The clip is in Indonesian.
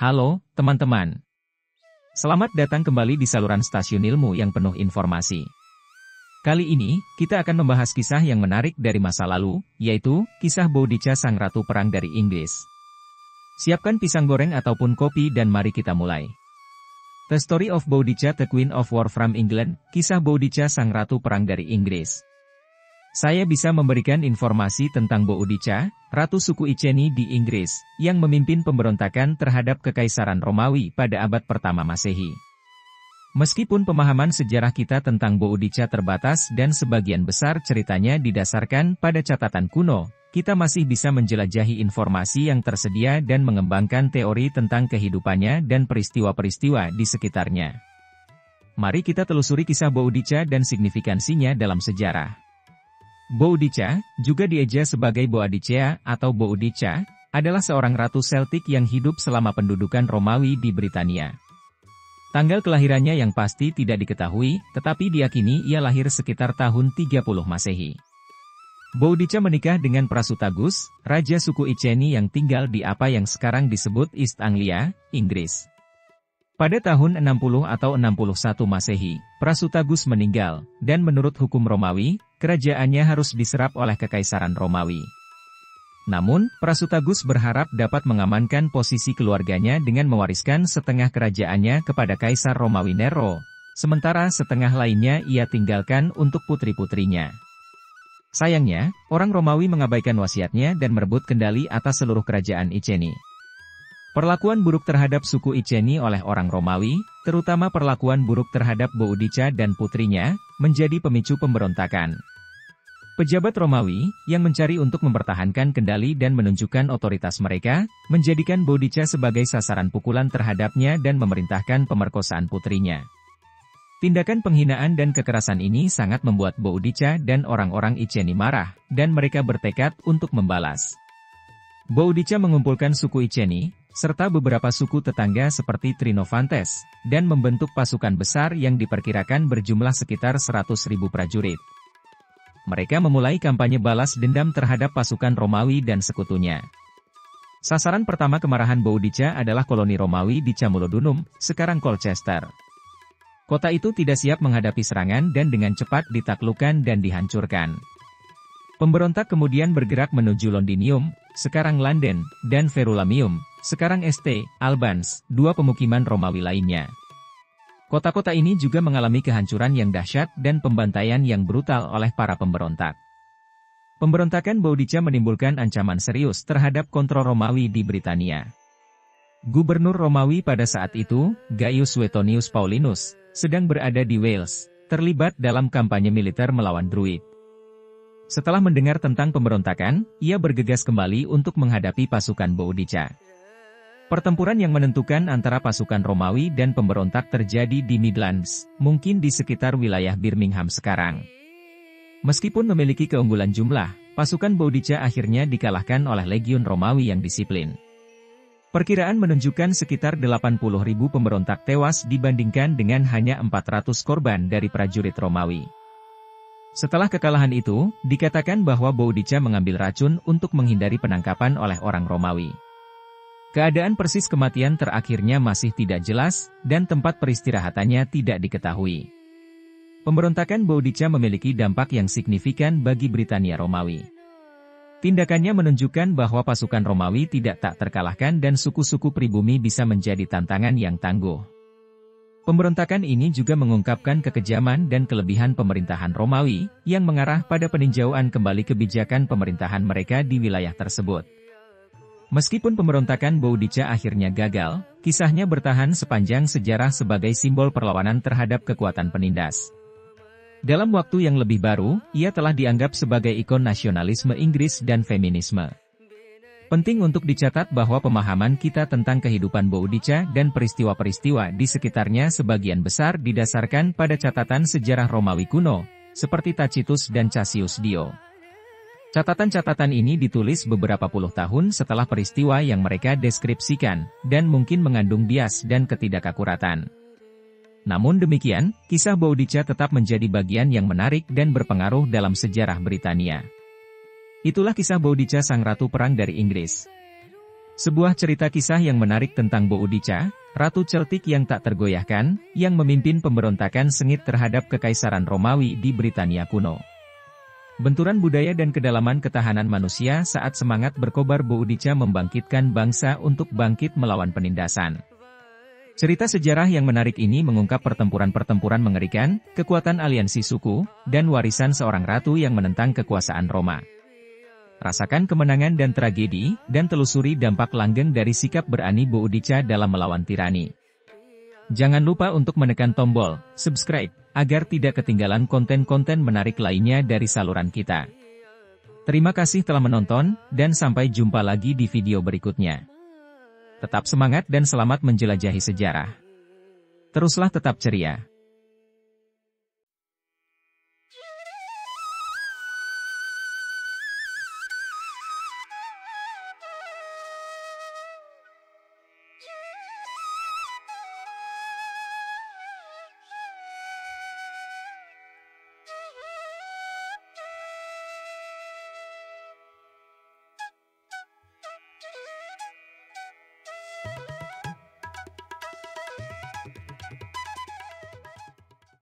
Halo, teman-teman. Selamat datang kembali di saluran stasiun ilmu yang penuh informasi. Kali ini, kita akan membahas kisah yang menarik dari masa lalu, yaitu, kisah Boudica sang ratu perang dari Inggris. Siapkan pisang goreng ataupun kopi dan mari kita mulai. The Story of Boudica the Queen of War from England, kisah Boudica sang ratu perang dari Inggris. Saya bisa memberikan informasi tentang Boudica, ratu suku Iceni di Inggris, yang memimpin pemberontakan terhadap Kekaisaran Romawi pada abad pertama Masehi. Meskipun pemahaman sejarah kita tentang Boudica terbatas dan sebagian besar ceritanya didasarkan pada catatan kuno, kita masih bisa menjelajahi informasi yang tersedia dan mengembangkan teori tentang kehidupannya dan peristiwa-peristiwa di sekitarnya. Mari kita telusuri kisah Boudica dan signifikansinya dalam sejarah. Boudica, juga dieja sebagai Boadicea atau Boudica, adalah seorang ratu Celtic yang hidup selama pendudukan Romawi di Britania. Tanggal kelahirannya yang pasti tidak diketahui, tetapi diyakini ia lahir sekitar tahun 30 Masehi. Boudica menikah dengan Prasutagus, raja suku Iceni yang tinggal di apa yang sekarang disebut East Anglia, Inggris. Pada tahun 60 atau 61 Masehi, Prasutagus meninggal, dan menurut hukum Romawi, kerajaannya harus diserap oleh Kekaisaran Romawi. Namun, Prasutagus berharap dapat mengamankan posisi keluarganya dengan mewariskan setengah kerajaannya kepada Kaisar Romawi Nero, sementara setengah lainnya ia tinggalkan untuk putri-putrinya. Sayangnya, orang Romawi mengabaikan wasiatnya dan merebut kendali atas seluruh kerajaan Iceni. Perlakuan buruk terhadap suku Iceni oleh orang Romawi, terutama perlakuan buruk terhadap Boudica dan putrinya, menjadi pemicu pemberontakan. Pejabat Romawi, yang mencari untuk mempertahankan kendali dan menunjukkan otoritas mereka, menjadikan Boudica sebagai sasaran pukulan terhadapnya dan memerintahkan pemerkosaan putrinya. Tindakan penghinaan dan kekerasan ini sangat membuat Boudica dan orang-orang Iceni marah, dan mereka bertekad untuk membalas. Boudica mengumpulkan suku Iceni, serta beberapa suku tetangga seperti Trinovantes, dan membentuk pasukan besar yang diperkirakan berjumlah sekitar 100.000 prajurit. Mereka memulai kampanye balas dendam terhadap pasukan Romawi dan sekutunya. Sasaran pertama kemarahan Boudica adalah koloni Romawi di Camulodunum, sekarang Colchester. Kota itu tidak siap menghadapi serangan dan dengan cepat ditaklukkan dan dihancurkan. Pemberontak kemudian bergerak menuju Londinium, sekarang London, dan Verulamium, sekarang St. Albans, dua pemukiman Romawi lainnya. Kota-kota ini juga mengalami kehancuran yang dahsyat dan pembantaian yang brutal oleh para pemberontak. Pemberontakan Boudica menimbulkan ancaman serius terhadap kontrol Romawi di Britania. Gubernur Romawi pada saat itu, Gaius Suetonius Paulinus, sedang berada di Wales, terlibat dalam kampanye militer melawan Druid. Setelah mendengar tentang pemberontakan, ia bergegas kembali untuk menghadapi pasukan Boudica. Pertempuran yang menentukan antara pasukan Romawi dan pemberontak terjadi di Midlands, mungkin di sekitar wilayah Birmingham sekarang. Meskipun memiliki keunggulan jumlah, pasukan Boudica akhirnya dikalahkan oleh legiun Romawi yang disiplin. Perkiraan menunjukkan sekitar 80.000 pemberontak tewas dibandingkan dengan hanya 400 korban dari prajurit Romawi. Setelah kekalahan itu, dikatakan bahwa Boudica mengambil racun untuk menghindari penangkapan oleh orang Romawi. Keadaan persis kematian terakhirnya masih tidak jelas, dan tempat peristirahatannya tidak diketahui. Pemberontakan Boudica memiliki dampak yang signifikan bagi Britania Romawi. Tindakannya menunjukkan bahwa pasukan Romawi tidak tak terkalahkan dan suku-suku pribumi bisa menjadi tantangan yang tangguh. Pemberontakan ini juga mengungkapkan kekejaman dan kelebihan pemerintahan Romawi, yang mengarah pada peninjauan kembali kebijakan pemerintahan mereka di wilayah tersebut. Meskipun pemberontakan Boudica akhirnya gagal, kisahnya bertahan sepanjang sejarah sebagai simbol perlawanan terhadap kekuatan penindas. Dalam waktu yang lebih baru, ia telah dianggap sebagai ikon nasionalisme Inggris dan feminisme. Penting untuk dicatat bahwa pemahaman kita tentang kehidupan Boudica dan peristiwa-peristiwa di sekitarnya sebagian besar didasarkan pada catatan sejarah Romawi kuno, seperti Tacitus dan Cassius Dio. Catatan-catatan ini ditulis beberapa puluh tahun setelah peristiwa yang mereka deskripsikan, dan mungkin mengandung bias dan ketidakakuratan. Namun demikian, kisah Boudica tetap menjadi bagian yang menarik dan berpengaruh dalam sejarah Britania. Itulah kisah Boudica sang ratu perang dari Inggris. Sebuah cerita kisah yang menarik tentang Boudica, ratu Celtic yang tak tergoyahkan, yang memimpin pemberontakan sengit terhadap Kekaisaran Romawi di Britania kuno. Benturan budaya dan kedalaman ketahanan manusia saat semangat berkobar Boudica membangkitkan bangsa untuk bangkit melawan penindasan. Cerita sejarah yang menarik ini mengungkap pertempuran-pertempuran mengerikan, kekuatan aliansi suku, dan warisan seorang ratu yang menentang kekuasaan Roma. Rasakan kemenangan dan tragedi, dan telusuri dampak langgeng dari sikap berani Boudica dalam melawan tirani. Jangan lupa untuk menekan tombol subscribe, agar tidak ketinggalan konten-konten menarik lainnya dari saluran kita. Terima kasih telah menonton, dan sampai jumpa lagi di video berikutnya. Tetap semangat dan selamat menjelajahi sejarah. Teruslah tetap ceria.